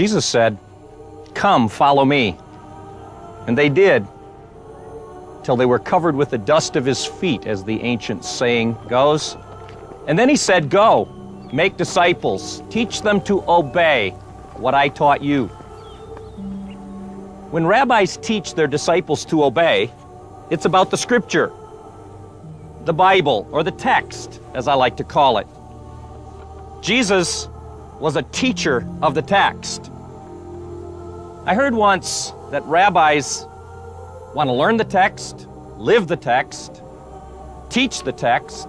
Jesus said, "Come, follow me." And they did, till they were covered with the dust of his feet, as the ancient saying goes. And then he said, "Go, make disciples, teach them to obey what I taught you." When rabbis teach their disciples to obey, it's about the scripture, the Bible, or the text, as I like to call it. Jesus was a teacher of the text. I heard once that rabbis want to learn the text, live the text, teach the text,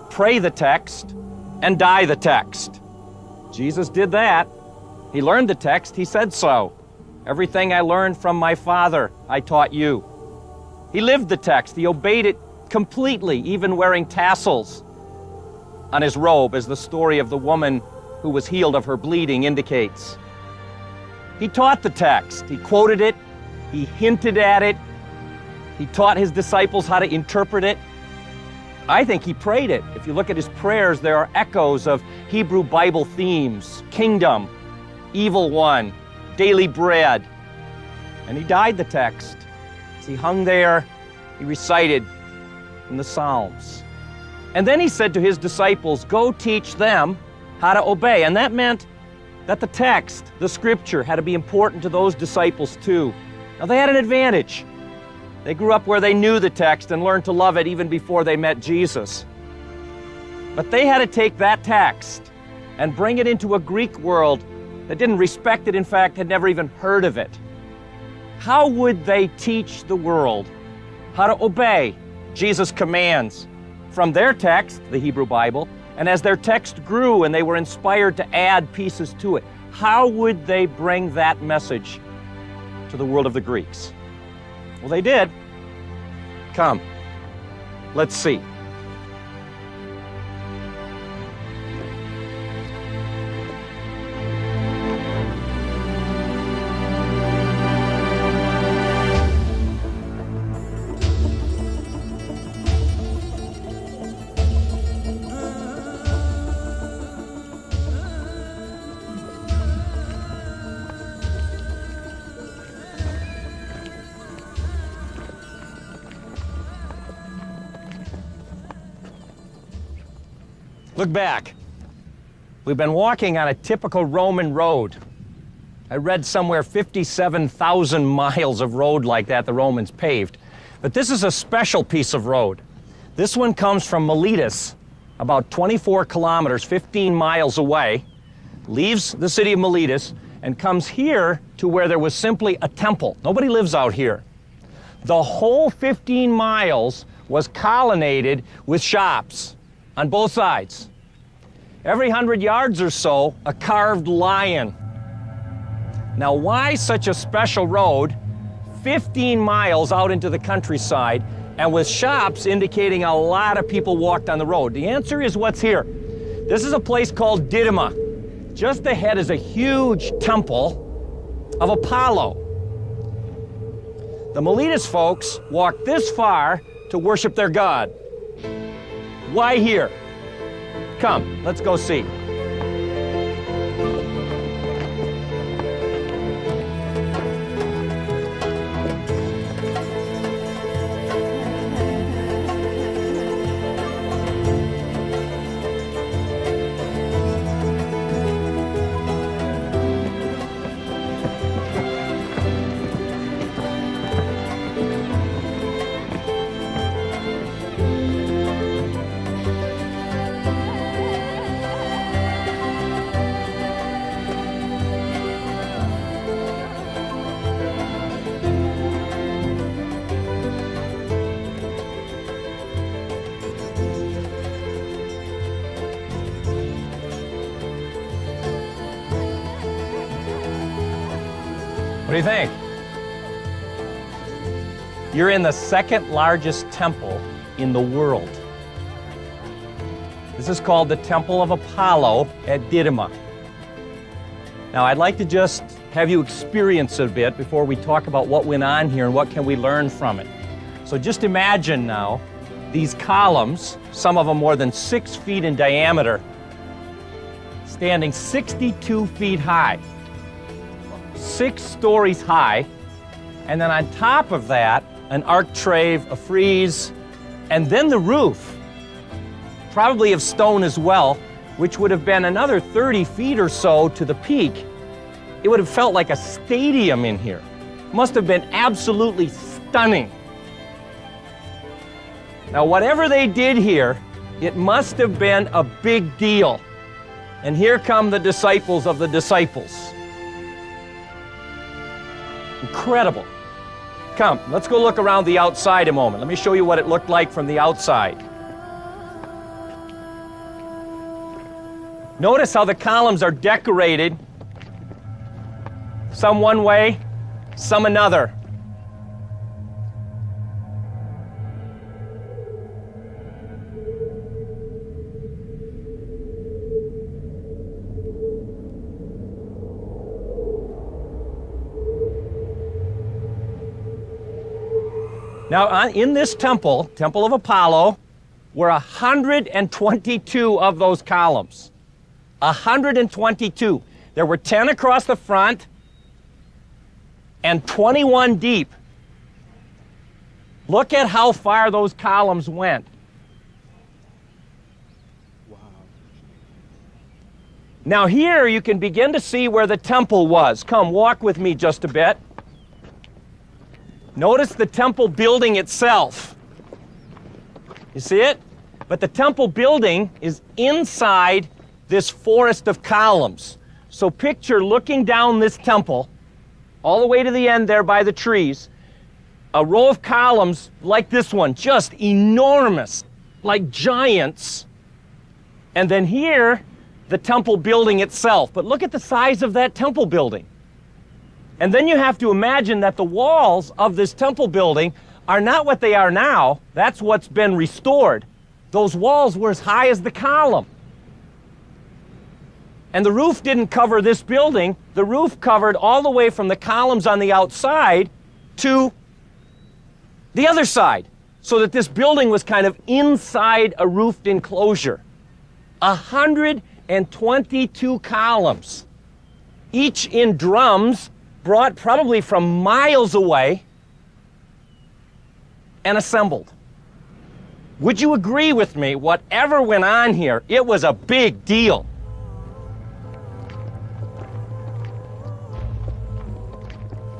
pray the text, and die the text. Jesus did that. He learned the text. He said so. "Everything I learned from my Father, I taught you." He lived the text. He obeyed it completely, even wearing tassels on his robe, as the story of the woman who was healed of her bleeding indicates. He taught the text. He quoted it. He hinted at it. He taught his disciples how to interpret it. I think he prayed it. If you look at his prayers, there are echoes of Hebrew Bible themes: kingdom, evil one, daily bread. And he died the text. As he hung there, he recited from the Psalms. And then he said to his disciples, "Go teach them how to obey." And that meant that the text, the scripture, had to be important to those disciples too. Now they had an advantage. They grew up where they knew the text and learned to love it even before they met Jesus. But they had to take that text and bring it into a Greek world that didn't respect it, in fact, had never even heard of it. How would they teach the world how to obey Jesus' commands from their text, the Hebrew Bible, and as their text grew and they were inspired to add pieces to it, how would they bring that message to the world of the Greeks? Well, they did. Come, let's see. Look back. We've been walking on a typical Roman road. I read somewhere 57,000 miles of road like that the Romans paved. But this is a special piece of road. This one comes from Miletus, about 24 kilometers, 15 miles away, leaves the city of Miletus, and comes here to where there was simply a temple. Nobody lives out here. The whole 15 miles was colonnaded with shops on both sides. Every 100 yards or so, a carved lion. Now, why such a special road 15 miles out into the countryside and with shops indicating a lot of people walked on the road? The answer is what's here. This is a place called Didyma. Just ahead is a huge temple of Apollo. The Miletus folks walked this far to worship their god. Why here? Come, let's go see. What do you think? You're in the second largest temple in the world. This is called the Temple of Apollo at Didyma. Now, I'd like to just have you experience it a bit before we talk about what went on here and what can we learn from it. So just imagine now these columns, some of them more than 6 feet in diameter, standing 62 feet high. 6 stories high, and then on top of that, an architrave, a frieze, and then the roof, probably of stone as well, which would have been another 30 feet or so to the peak. It would have felt like a stadium in here. Must have been absolutely stunning. Now, whatever they did here, it must have been a big deal. And here come the disciples of the disciples. Incredible. Come, let's go look around the outside a moment. Let me show you what it looked like from the outside. Notice how the columns are decorated, some one way, some another. Now, in this temple, Temple of Apollo, were 122 of those columns. 122. There were 10 across the front and 21 deep. Look at how far those columns went. Wow. Now here you can begin to see where the temple was. Come, walk with me just a bit. Notice the temple building itself. You see it? But the temple building is inside this forest of columns. So picture looking down this temple, all the way to the end there by the trees, a row of columns like this one, just enormous, like giants. And then here, the temple building itself. But look at the size of that temple building. And then you have to imagine that the walls of this temple building are not what they are now. That's what's been restored. Those walls were as high as the column. And the roof didn't cover this building. The roof covered all the way from the columns on the outside to the other side, so that this building was kind of inside a roofed enclosure. 122 columns, each in drums brought probably from miles away and assembled. Would you agree with me? Whatever went on here, it was a big deal.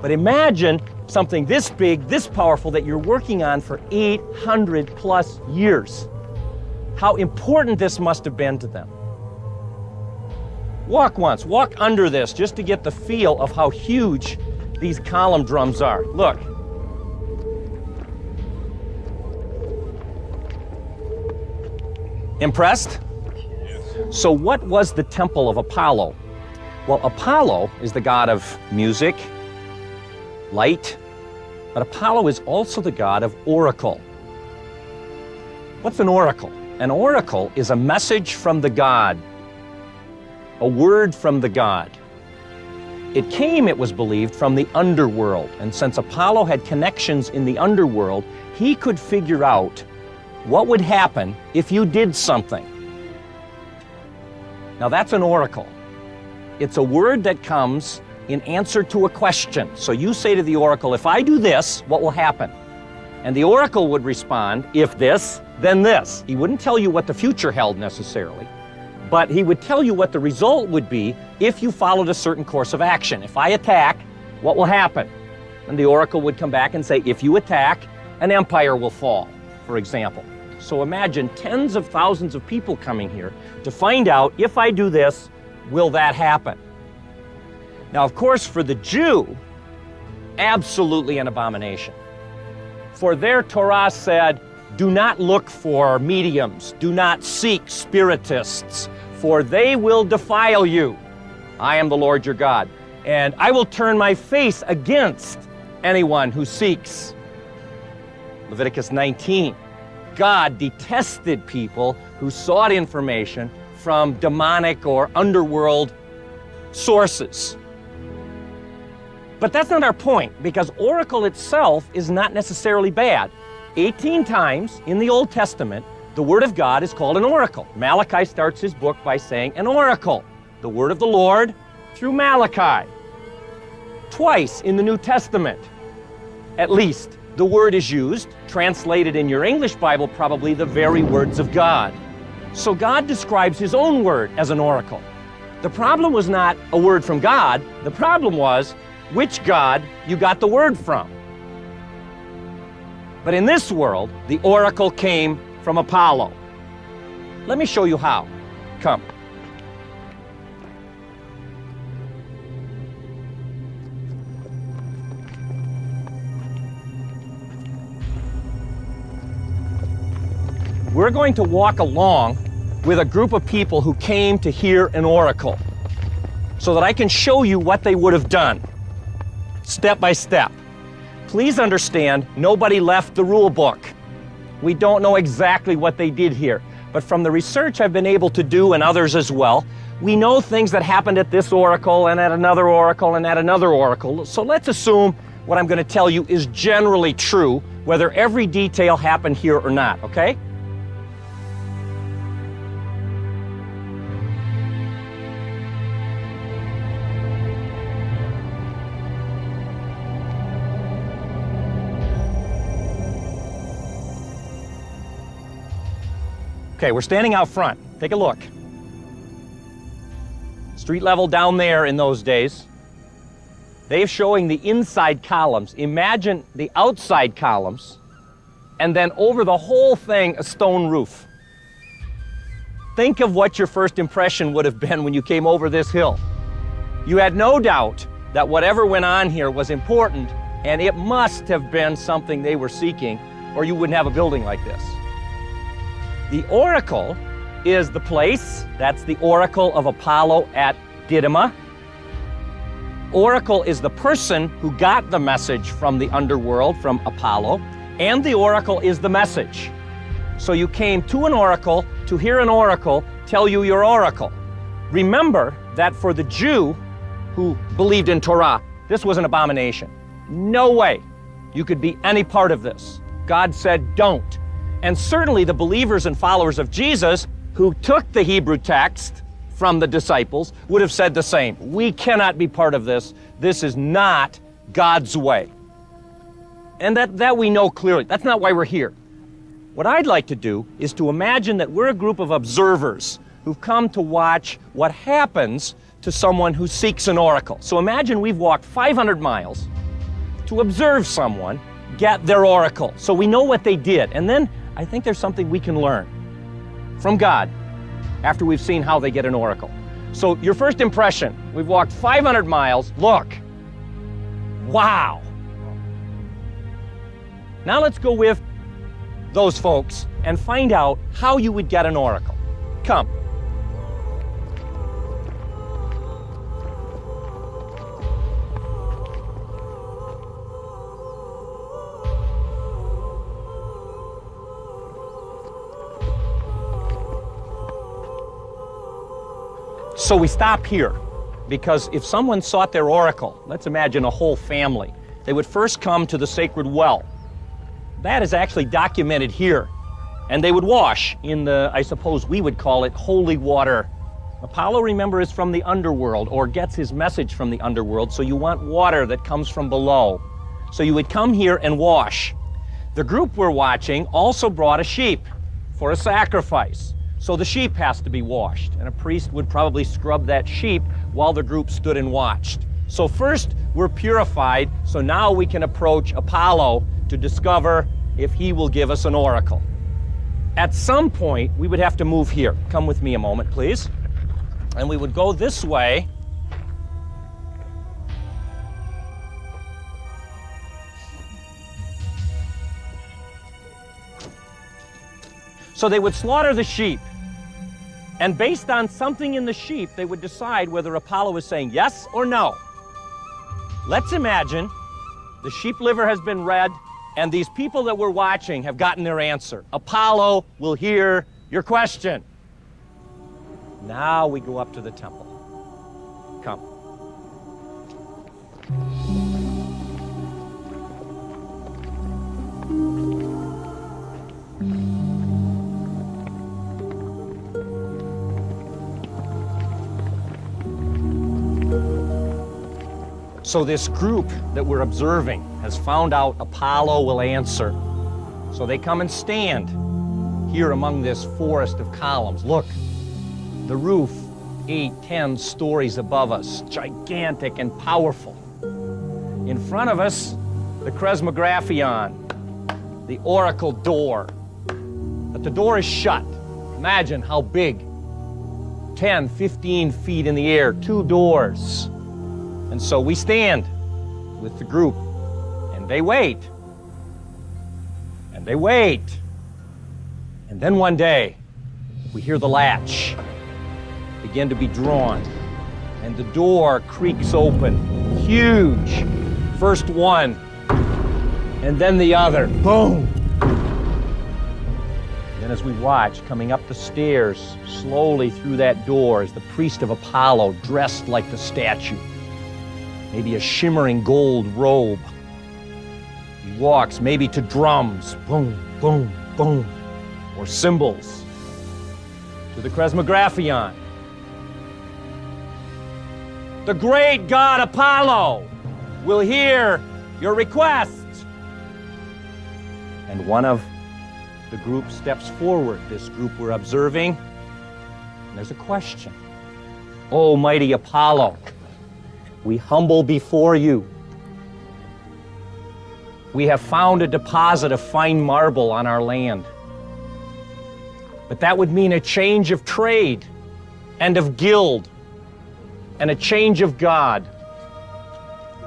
But imagine something this big, this powerful, that you're working on for 800 plus years. How important this must have been to them. Walk once, walk under this just to get the feel of how huge these column drums are. Look. Impressed? Yes. So what was the Temple of Apollo? Well, Apollo is the god of music, light, but Apollo is also the god of oracle. What's an oracle? An oracle is a message from the god, a word from the god. It came, it was believed, from the underworld, and since Apollo had connections in the underworld, he could figure out what would happen if you did something. Now that's an oracle. It's a word that comes in answer to a question. So you say to the oracle, if I do this, what will happen? And the oracle would respond, if this, then this. He wouldn't tell you what the future held necessarily, but he would tell you what the result would be if you followed a certain course of action. If I attack, what will happen? And the oracle would come back and say, if you attack, an empire will fall, for example. So imagine tens of thousands of people coming here to find out, if I do this, will that happen? Now, of course, for the Jew, absolutely an abomination. For their Torah said, do not look for mediums, do not seek spiritists, for they will defile you. I am the Lord your God, and I will turn my face against anyone who seeks. Leviticus 19. God detested people who sought information from demonic or underworld sources. But that's not our point, because oracle itself is not necessarily bad. 18 times in the Old Testament, the Word of God is called an oracle. Malachi starts his book by saying an oracle, the word of the Lord through Malachi. Twice in the New Testament, at least, the word is used, translated in your English Bible, probably the very words of God. So God describes his own word as an oracle. The problem was not a word from God. The problem was which God you got the word from. But in this world, the oracle came from Apollo. Let me show you how. Come. We're going to walk along with a group of people who came to hear an oracle so that I can show you what they would have done, step by step. Please understand, nobody left the rule book. We don't know exactly what they did here, but from the research I've been able to do and others as well, we know things that happened at this oracle and at another oracle and at another oracle. So let's assume what I'm going to tell you is generally true, whether every detail happened here or not, okay? Okay, we're standing out front. Take a look. Street level down there in those days. They're showing the inside columns. Imagine the outside columns, and then over the whole thing, a stone roof. Think of what your first impression would have been when you came over this hill. You had no doubt that whatever went on here was important, and it must have been something they were seeking, or you wouldn't have a building like this. The oracle is the place. That's the oracle of Apollo at Didyma. Oracle is the person who got the message from the underworld, from Apollo, and the oracle is the message. So you came to an oracle to hear an oracle tell you your oracle. Remember that for the Jew who believed in Torah, this was an abomination. No way you could be any part of this. God said, don't. And certainly the believers and followers of Jesus who took the Hebrew text from the disciples would have said the same. We cannot be part of this. This is not God's way. And that we know clearly. That's not why we're here. What I'd like to do is to imagine that we're a group of observers who've come to watch what happens to someone who seeks an oracle. So imagine we've walked 500 miles to observe someone get their oracle. So we know what they did. And then I think there's something we can learn from God after we've seen how they get an oracle. So your first impression, we've walked 500 miles. Look. Wow. Now let's go with those folks and find out how you would get an oracle. Come. So we stop here, because if someone sought their oracle, let's imagine a whole family, they would first come to the sacred well. That is actually documented here. And they would wash in the, I suppose we would call it, holy water. Apollo, remember, is from the underworld, or gets his message from the underworld, so you want water that comes from below. So you would come here and wash. The group we're watching also brought a sheep for a sacrifice. So the sheep has to be washed, and a priest would probably scrub that sheep while the group stood and watched. So first, we're purified, so now we can approach Apollo to discover if he will give us an oracle. At some point, we would have to move here. Come with me a moment, please. And we would go this way. So they would slaughter the sheep. And based on something in the sheep, they would decide whether Apollo is saying yes or no. Let's imagine the sheep liver has been read, and these people that we're watching have gotten their answer. Apollo will hear your question. Now we go up to the temple. Come. So this group that we're observing has found out Apollo will answer. So they come and stand here among this forest of columns. Look, the roof, 8, 10 stories above us, gigantic and powerful. In front of us, the Cresmographion, the oracle door. But the door is shut. Imagine how big. 10, 15 feet in the air, 2 doors. And so we stand with the group, and they wait. And they wait. And then one day, we hear the latch begin to be drawn, and the door creaks open. Huge. First one, and then the other. Boom! Then as we watch, coming up the stairs, slowly through that door, is the priest of Apollo, dressed like the statue. Maybe a shimmering gold robe. He walks maybe to drums. Boom, boom, boom. Or cymbals. To the Cresmographion. The great god Apollo will hear your request. And one of the group steps forward, this group we're observing, and there's a question. Oh, mighty Apollo, we humble before you. We have found a deposit of fine marble on our land. But that would mean a change of trade and of guild and a change of God.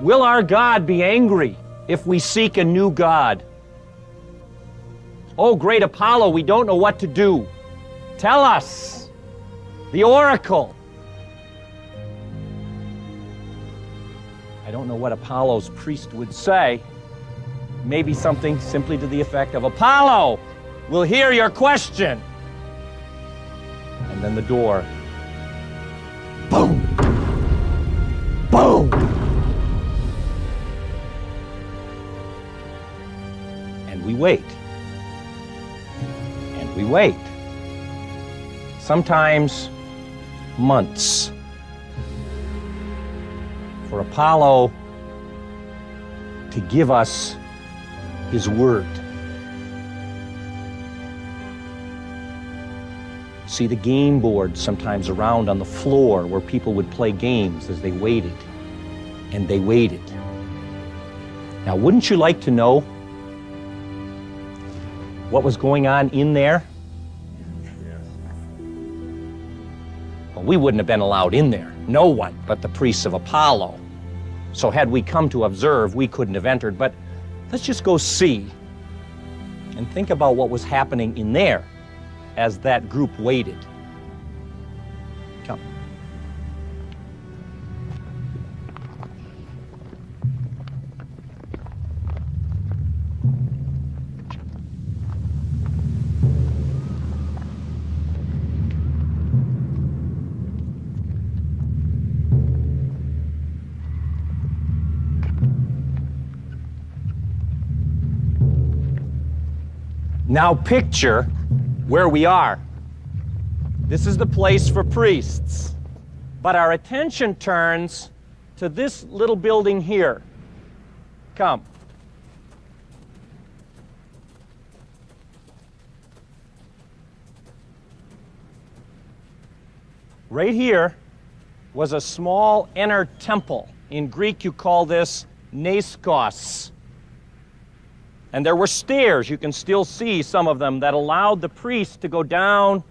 Will our God be angry if we seek a new God? Oh, great Apollo, we don't know what to do. Tell us, the oracle. I don't know what Apollo's priest would say. Maybe something simply to the effect of, Apollo, we'll hear your question. And then the door. Boom! Boom! And we wait. And we wait. Sometimes months. For Apollo to give us his word. See the game board sometimes around on the floor where people would play games as they waited. And they waited. Now, wouldn't you like to know what was going on in there? Well, we wouldn't have been allowed in there. No one but the priests of Apollo. So had we come to observe, we couldn't have entered. But let's just go see and think about what was happening in there as that group waited. Come. Now picture where we are. This is the place for priests. But our attention turns to this little building here. Come. Right here was a small inner temple. In Greek, you call this naiskos. And there were stairs, you can still see some of them, that allowed the priest to go down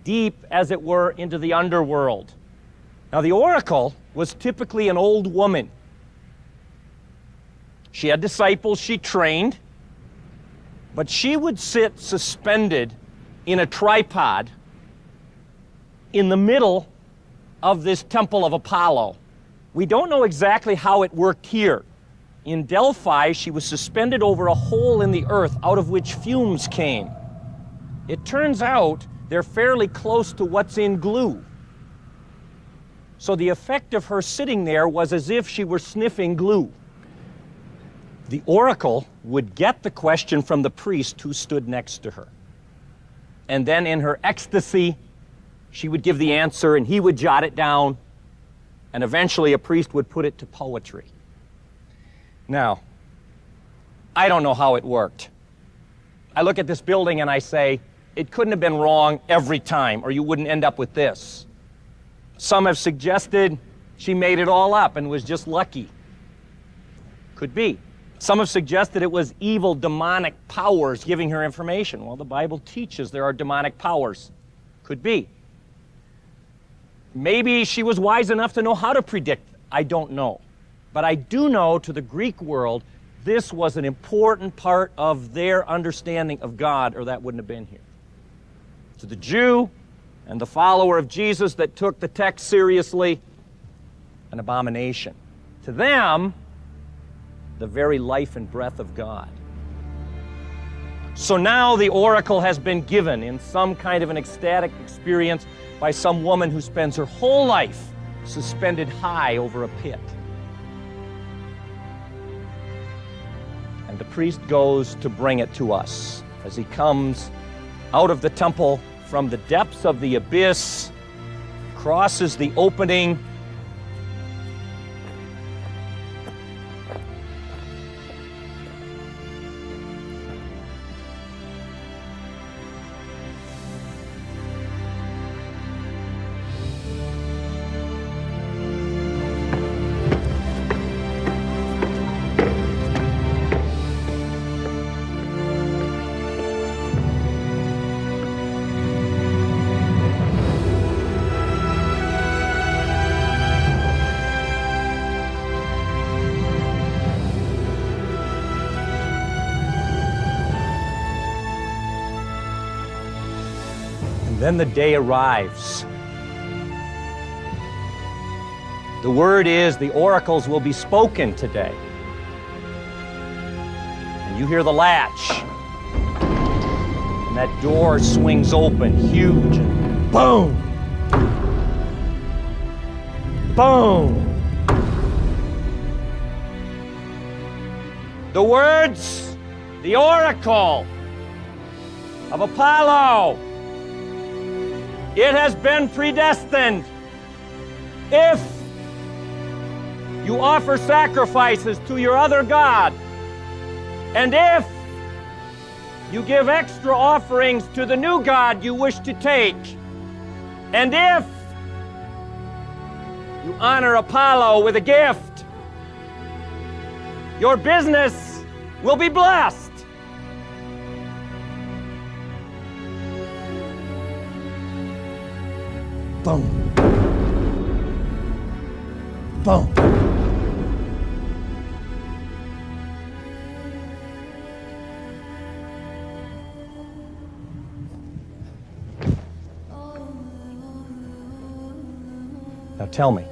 deep, as it were, into the underworld. Now, the oracle was typically an old woman. She had disciples she trained, but she would sit suspended in a tripod in the middle of this temple of Apollo. We don't know exactly how it worked here. In Delphi, she was suspended over a hole in the earth out of which fumes came. It turns out they're fairly close to what's in glue. So the effect of her sitting there was as if she were sniffing glue. The oracle would get the question from the priest who stood next to her. And then in her ecstasy, she would give the answer and he would jot it down. And eventually a priest would put it to poetry. Now, I don't know how it worked. I look at this building and I say, it couldn't have been wrong every time, or you wouldn't end up with this. Some have suggested she made it all up and was just lucky. Could be. Some have suggested it was evil, demonic powers giving her information. Well, the Bible teaches there are demonic powers. Could be. Maybe she was wise enough to know how to predict. I don't know. But I do know, to the Greek world, this was an important part of their understanding of God, or that wouldn't have been here. To the Jew and the follower of Jesus that took the text seriously, an abomination. To them, the very life and breath of God. So now the oracle has been given in some kind of an ecstatic experience by some woman who spends her whole life suspended high over a pit. And the priest goes to bring it to us as he comes out of the temple from the depths of the abyss, crosses the opening, then the day arrives. The word is the oracles will be spoken today. And you hear the latch. And that door swings open, huge, and boom! Boom! The words, the oracle of Apollo. It has been predestined. If you offer sacrifices to your other god, and if you give extra offerings to the new god you wish to take, and if you honor Apollo with a gift, your business will be blessed. Boom. Boom. Now tell me,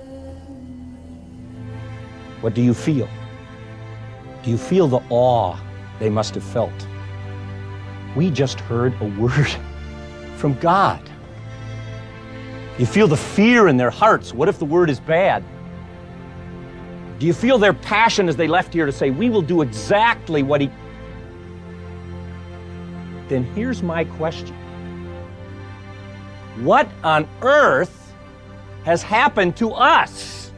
what do you feel? Do you feel the awe they must have felt? We just heard a word from God. You feel the fear in their hearts. What if the word is bad? Do you feel their passion as they left here to say, we will do exactly what he... Then here's my question. What on earth has happened to us?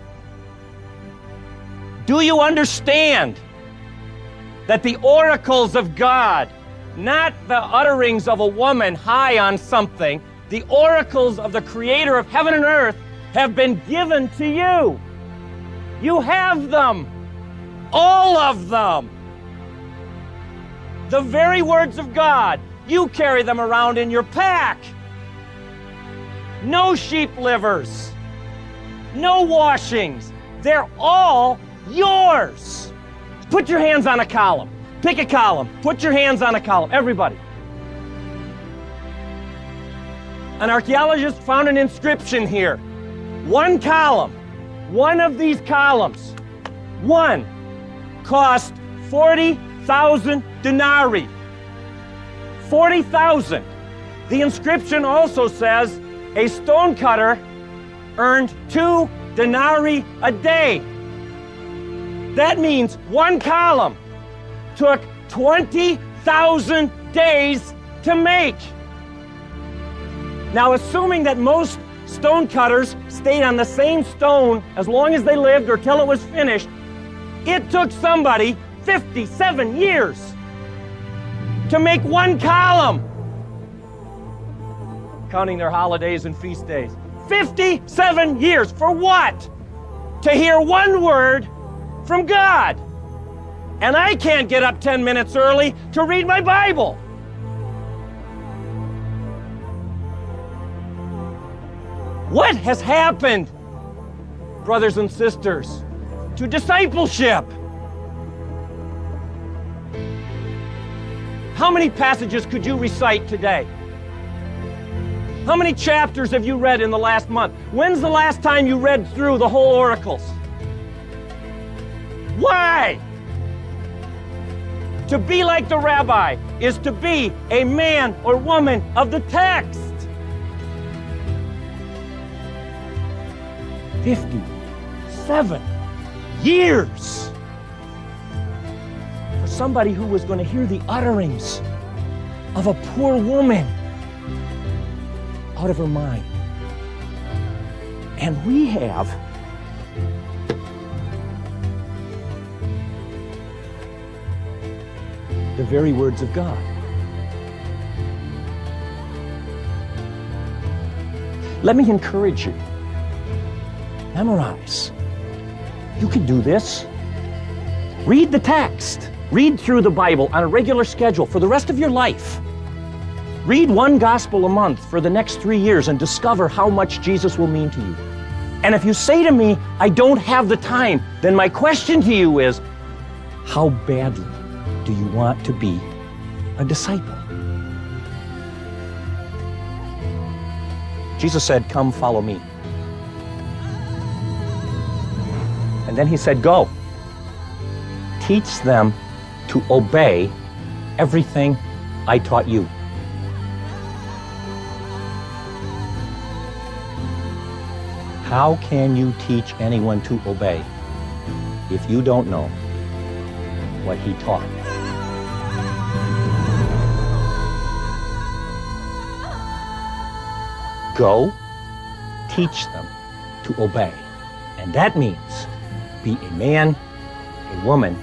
Do you understand that the oracles of God, not the utterings of a woman high on something, the oracles of the Creator of heaven and earth have been given to you? You have them. All of them. The very words of God. You carry them around in your pack. No sheep livers. No washings. They're all yours. Put your hands on a column. Pick a column. Put your hands on a column. Everybody. An archaeologist found an inscription here. One column, one of these columns, one, cost 40,000 denarii. 40,000. The inscription also says a stonecutter earned 2 denarii a day. That means one column took 20,000 days to make. Now, assuming that most stonecutters stayed on the same stone as long as they lived or till it was finished, It took somebody 57 years to make one column, counting their holidays and feast days. 57 years for what? To hear one word from God. And I can't get up 10 minutes early to read my Bible. What has happened, brothers and sisters, to discipleship? How many passages could you recite today? How many chapters have you read in the last month? When's the last time you read through the whole oracles? Why? To be like the rabbi is to be a man or woman of the text. 57 years for somebody who was going to hear the utterings of a poor woman out of her mind. And we have the very words of God. Let me encourage you. Memorize. You can do this. Read the text. Read through the Bible on a regular schedule for the rest of your life. Read one gospel a month for the next 3 years and discover how much Jesus will mean to you. And if you say to me, I don't have the time, then my question to you is, how badly do you want to be a disciple? Jesus said, come follow me. And then he said, go. Teach them to obey everything I taught you. How can you teach anyone to obey if you don't know what he taught? Go, teach them to obey. And that means be a man, a woman